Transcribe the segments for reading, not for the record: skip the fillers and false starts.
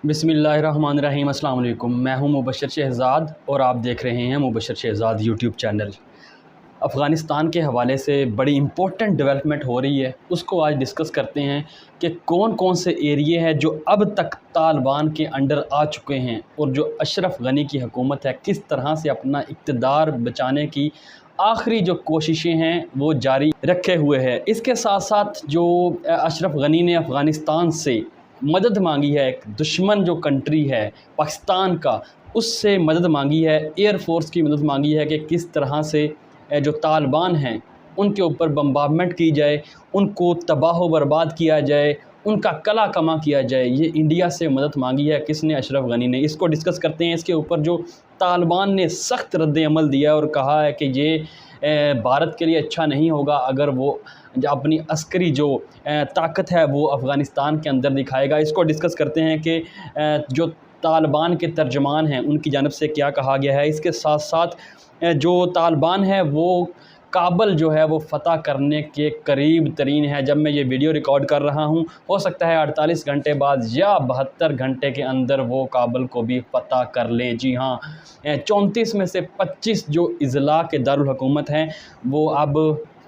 बिस्मिल्लाहिर्रहमानिर्रहीम। अस्सलाम वालेकुम। मैं हूं मुबशर शहज़ाद और आप देख रहे हैं मुबशर शहज़ाद यूट्यूब चैनल। अफ़गानिस्तान के हवाले से बड़ी इम्पोर्टेंट डेवलपमेंट हो रही है, उसको आज डिस्कस करते हैं कि कौन कौन से एरिए हैं जो अब तक तालिबान के अंडर आ चुके हैं और जो अशरफ गनी की हुकूमत है किस तरह से अपना इक़्तिदार बचाने की आखिरी जो कोशिशें हैं वो जारी रखे हुए हैं। इसके साथ साथ जो अशरफ गनी ने अफ़गानिस्तान से मदद मांगी है, एक दुश्मन जो कंट्री है पाकिस्तान का, उससे मदद मांगी है, एयर फोर्स की मदद मांगी है कि किस तरह से जो तालिबान हैं उनके ऊपर बम्बार्डमेंट की जाए, उनको तबाह व बर्बाद किया जाए, उनका कला कमा किया जाए। ये इंडिया से मदद मांगी है किसने? अशरफ गनी ने। इसको डिस्कस करते हैं। इसके ऊपर जो तालिबान ने सख्त रद्द-ए-अमल दिया और कहा है कि ये भारत के लिए अच्छा नहीं होगा अगर वो अपनी अस्करी जो ताकत है वो अफ़गानिस्तान के अंदर दिखाएगा। इसको डिस्कस करते हैं कि जो तालिबान के तर्जमान हैं उनकी जानिब से क्या कहा गया है। इसके साथ साथ जो तालिबान है वो काबल जो है वो फ़तह करने के करीब तरीन है। जब मैं ये वीडियो रिकॉर्ड कर रहा हूँ, हो सकता है 48 घंटे बाद या 72 घंटे के अंदर वो काबल को भी फ़तह कर ले। जी हाँ, 34 में से 25 जो अज़ला के दारुल हुकूमत हैं वो अब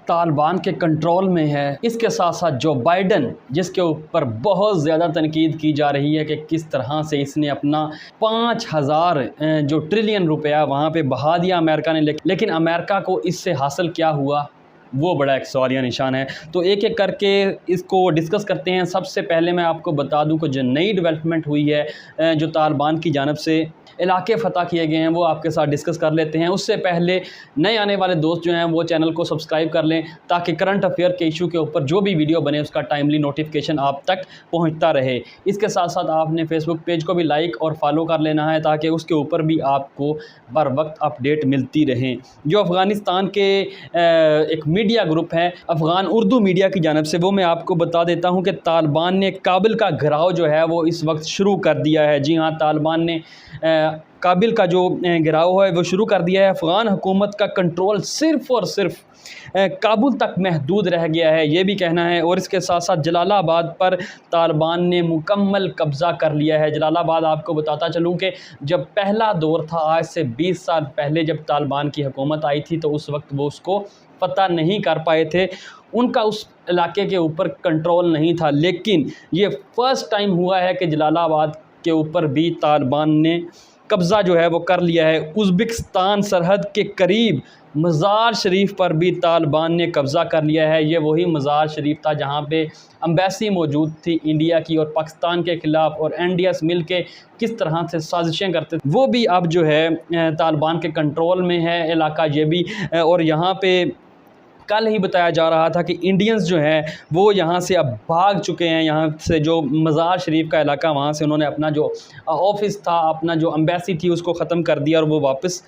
तालिबान के कंट्रोल में है। इसके साथ साथ जो बाइडन, जिसके ऊपर बहुत ज़्यादा तनकीद की जा रही है कि किस तरह से इसने अपना 5000 जो ट्रिलियन रुपया वहाँ पे बहा दिया अमेरिका ने, लेकिन अमेरिका को इससे हासिल क्या हुआ वो बड़ा एक सवालिया निशान है। तो एक एक करके इसको डिस्कस करते हैं। सबसे पहले मैं आपको बता दूं कि जो नई डेवलपमेंट हुई है, जो तालिबान की जानिब से इलाके फ़तह किए गए हैं, वो आपके साथ डिस्कस कर लेते हैं। उससे पहले नए आने वाले दोस्त जो हैं वो चैनल को सब्सक्राइब कर लें ताकि करंट अफेयर के इशू के ऊपर जो भी वीडियो बने उसका टाइमली नोटिफिकेशन आप तक पहुंचता रहे। इसके साथ साथ आपने फेसबुक पेज को भी लाइक और फॉलो कर लेना है ताकि उसके ऊपर भी आपको बर वक्त अपडेट मिलती रहे। जो अफ़गानिस्तान के एक मीडिया ग्रुप है अफ़गान उर्दू मीडिया की जानिब से, वो मैं आपको बता देता हूँ कि तालिबान ने काबिल का घिराव जो है वो इस वक्त शुरू कर दिया है। जी हाँ, तालिबान ने काबिल का जो घिराव है वो शुरू कर दिया है। अफ़गान हुकूमत का कंट्रोल सिर्फ़ और सिर्फ काबुल तक महदूद रह गया है, ये भी कहना है। और इसके साथ साथ जलालाबाद पर तालिबान ने मुकम्मल कब्ज़ा कर लिया है। जलालाबाद आपको बताता चलूँ कि जब पहला दौर था आज से 20 साल पहले जब तालिबान की हुकूमत आई थी तो उस वक्त वो उसको फ़तह नहीं कर पाए थे, उनका उस इलाके के ऊपर कंट्रोल नहीं था। लेकिन ये फ़र्स्ट टाइम हुआ है कि जलालाबाद के ऊपर भी तालिबान ने कब्ज़ा जो है वो कर लिया है। उज़्बेकिस्तान सरहद के करीब मज़ार शरीफ पर भी तालिबान ने कब्ज़ा कर लिया है। ये वही मज़ार शरीफ था जहाँ पे एम्बेसी मौजूद थी इंडिया की और पाकिस्तान के ख़िलाफ़, और एनडीएस मिल के किस तरह से साजिशें करते थे वो भी अब जो है तालिबान के कंट्रोल में है इलाका ये भी। और यहाँ पे कल ही बताया जा रहा था कि इंडियंस जो हैं वो यहाँ से अब भाग चुके हैं। यहाँ से जो मज़ार शरीफ का इलाका, वहाँ से उन्होंने अपना जो ऑफ़िस था, अपना जो एम्बेसी थी उसको ख़त्म कर दिया और वो वापस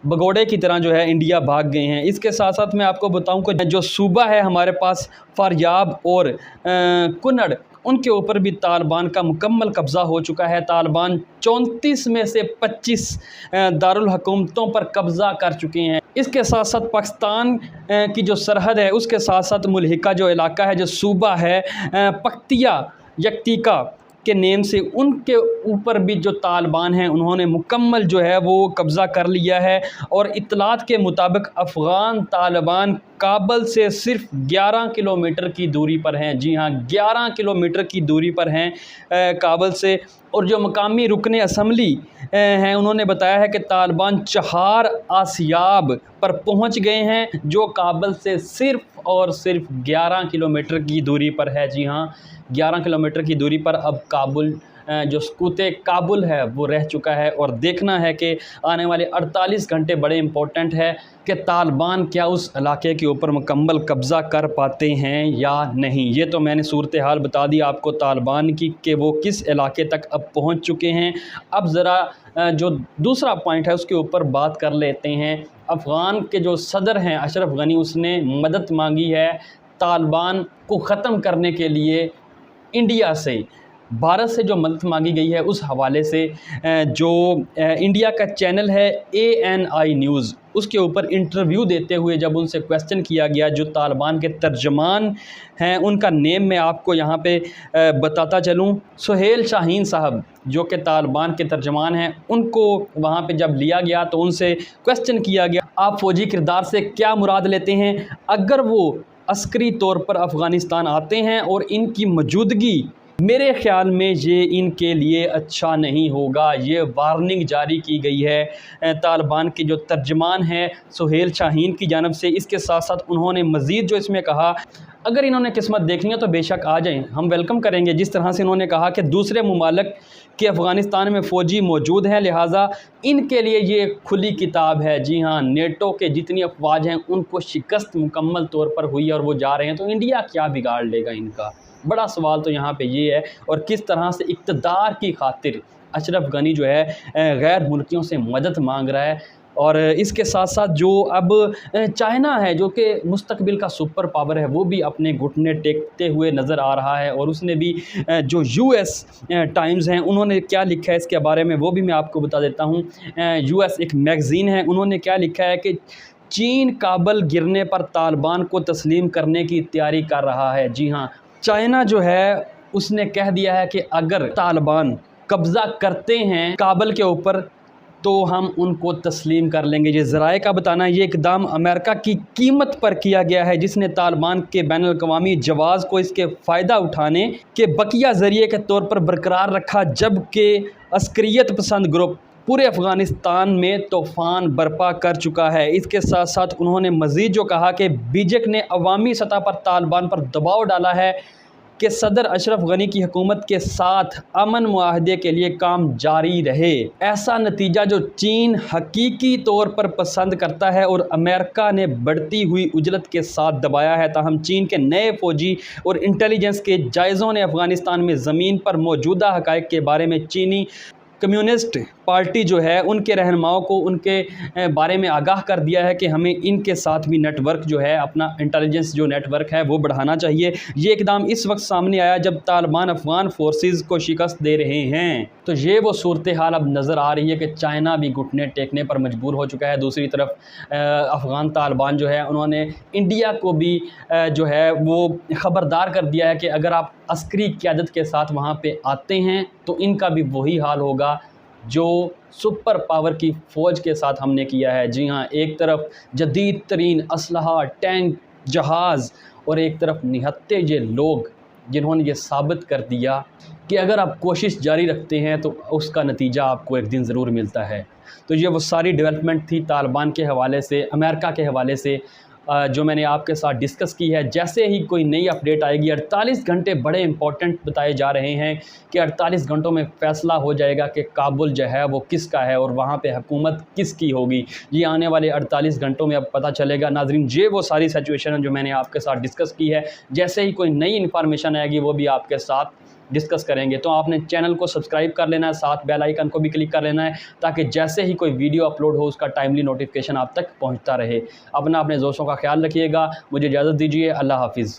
भगोड़े की तरह जो है इंडिया भाग गए हैं। इसके साथ साथ मैं आपको बताऊं कि जो सूबा है हमारे पास फारयाब और कुनड़, उनके ऊपर भी तालिबान का मुकम्मल कब्ज़ा हो चुका है। तालिबान 34 में से 25 दारुल हुकूमतों पर कब्ज़ा कर चुके हैं। इसके साथ साथ पाकिस्तान की जो सरहद है उसके साथ साथ मुल्हिका जो इलाका है, जो सूबा है पख्तिया यक्तिका के नेम से, उनके ऊपर भी जो तालिबान हैं उन्होंने मुकम्मल जो है वो कब्ज़ा कर लिया है। और इत्तलात के मुताबिक अफ़गान तालिबान काबल से सिर्फ 11 किलोमीटर की दूरी पर हैं। जी हाँ, 11 किलोमीटर की दूरी पर हैं काबल से। और जो मकामी रुकने असम्बली हैं उन्होंने बताया है कि तालिबान 4 आसियाब पर पहुंच गए हैं जो काबल से सिर्फ़ और सिर्फ 11 किलोमीटर की दूरी पर है। जी हाँ, 11 किलोमीटर की दूरी पर अब काबुल जो सकूते काबुल है वो रह चुका है। और देखना है कि आने वाले 48 घंटे बड़े इम्पोर्टेंट है कि तालिबान क्या उस इलाके के ऊपर मुकम्मल कब्ज़ा कर पाते हैं या नहीं। ये तो मैंने सूरत हाल बता दी आपको तालिबान की कि वो किस इलाके तक अब पहुंच चुके हैं। अब ज़रा जो दूसरा पॉइंट है उसके ऊपर बात कर लेते हैं। अफ़गान के जो सदर हैं अशरफ गनी, उसने मदद मांगी है तालिबान को ख़त्म करने के लिए इंडिया से। भारत से जो मदद मांगी गई है उस हवाले से जो इंडिया का चैनल है ANI न्यूज़, उसके ऊपर इंटरव्यू देते हुए जब उनसे क्वेश्चन किया गया, जो तालिबान के तर्जमान हैं उनका नेम मैं आपको यहाँ पे बताता चलूँ। सुहेल शाहीन साहब जो कि तालिबान के तर्जमान हैं, उनको वहाँ पे जब लिया गया तो उनसे क्वेश्चन किया गया, आप फ़ौजी किरदार से क्या मुराद लेते हैं? अगर वो अस्करी तौर पर अफ़गानिस्तान आते हैं और इनकी मौजूदगी मेरे ख़्याल में ये इनके लिए अच्छा नहीं होगा। ये वार्निंग जारी की गई है तालिबान के जो तर्जमान हैं सुहेल शाहीन की जानब से। इसके साथ साथ उन्होंने मज़ीद जो इसमें कहा, अगर इन्होंने किस्मत देखनी है तो बेशक आ जाएं, हम वेलकम करेंगे। जिस तरह से इन्होंने कहा कि दूसरे ममालिक कि अफ़गानिस्तान में फ़ौजी मौजूद हैं, लिहाजा इनके लिए ये खुली किताब है। जी हाँ, नेटो के जितनी अफवाज हैं उनको शिकस्त मुकम्मल तौर पर हुई और वो जा रहे हैं, तो इंडिया क्या बिगाड़ लेगा इनका? बड़ा सवाल तो यहाँ पे ये है। और किस तरह से इक़्तिदार की खातिर अशरफ गनी जो है गैर मुल्कियों से मदद मांग रहा है। और इसके साथ साथ जो अब चाइना है जो कि मुस्तकबिल का सुपर पावर है, वो भी अपने घुटने टेकते हुए नज़र आ रहा है। और उसने भी जो यूएस टाइम्स हैं उन्होंने क्या लिखा है इसके बारे में वो भी मैं आपको बता देता हूँ। यूएस एक मैगज़ीन है, उन्होंने क्या लिखा है कि चीन काबल गिरने पर तालिबान को तस्लीम करने की तैयारी कर रहा है। जी हाँ, चाइना जो है उसने कह दिया है कि अगर तालिबान कब्ज़ा करते हैं काबल के ऊपर तो हम उनको तस्लीम कर लेंगे। ये ज़राए का बताना, ये इक़दाम अमेरिका की कीमत पर किया गया है जिसने तालिबान के बैनुल-अक़वामी जवाज़ को इसके फ़ायदा उठाने के बकिया ज़रिए के तौर पर बरकरार रखा, जबकि अस्करियत पसंद ग्रुप पूरे अफ़गानिस्तान में तूफ़ान बर्पा कर चुका है। इसके साथ साथ उन्होंने मज़ीद जो कहा कि बीजेक ने अवामी सतह पर तालिबान पर दबाव डाला है कि सदर अशरफ गनी की हुकूमत के साथ अमन मुआहदे के लिए काम जारी रहे। ऐसा नतीजा जो चीन हकीकी तौर पर पसंद करता है और अमेरिका ने बढ़ती हुई उजलत के साथ दबाया है। ताहम चीन के नए फ़ौजी और इंटेलिजेंस के जायज़ों ने अफ़गानिस्तान में ज़मीन पर मौजूदा हक़ाइक़ के बारे में चीनी कम्युनिस्ट पार्टी जो है उनके रहनुमाओं को उनके बारे में आगाह कर दिया है कि हमें इनके साथ भी नेटवर्क जो है, अपना इंटेलिजेंस जो नेटवर्क है वो बढ़ाना चाहिए। ये इक़दाम इस वक्त सामने आया जब तालिबान अफ़गान फोर्सेस को शिकस्त दे रहे हैं। तो ये वो सूरत हाल अब नज़र आ रही है कि चाइना भी घुटने टेकने पर मजबूर हो चुका है। दूसरी तरफ अफ़गान तालिबान जो है उन्होंने इंडिया को भी जो है वो ख़बरदार कर दिया है कि अगर आप अस्करी क़यादत के साथ वहाँ पे आते हैं तो इनका भी वही हाल होगा जो सुपर पावर की फ़ौज के साथ हमने किया है। जी हाँ, एक तरफ जदीद तरीन असलहा, टैंक, जहाज़ और एक तरफ निहत्ते ये लोग जिन्होंने ये साबित कर दिया कि अगर आप कोशिश जारी रखते हैं तो उसका नतीजा आपको एक दिन ज़रूर मिलता है। तो ये वो सारी डेवलपमेंट थी तालिबान के हवाले से, अमेरिका के हवाले से जो मैंने आपके साथ डिस्कस की है। जैसे ही कोई नई अपडेट आएगी, 48 घंटे बड़े इंपॉर्टेंट बताए जा रहे हैं कि 48 घंटों में फ़ैसला हो जाएगा कि काबुल जो है वो किसका है और वहाँ पे हुकूमत किसकी होगी। ये आने वाले 48 घंटों में अब पता चलेगा। नाज़रीन, ये वो सारी सिचुएशन है जो मैंने आपके साथ डिस्कस की है। जैसे ही कोई नई इन्फॉर्मेशन आएगी वो भी आपके साथ डिस्कस करेंगे। तो आपने चैनल को सब्सक्राइब कर लेना है, साथ बेल आइकन को भी क्लिक कर लेना है ताकि जैसे ही कोई वीडियो अपलोड हो उसका टाइमली नोटिफिकेशन आप तक पहुंचता रहे। अपने दोस्तों का ख्याल रखिएगा। मुझे इजाज़त दीजिए। अल्लाह हाफिज़।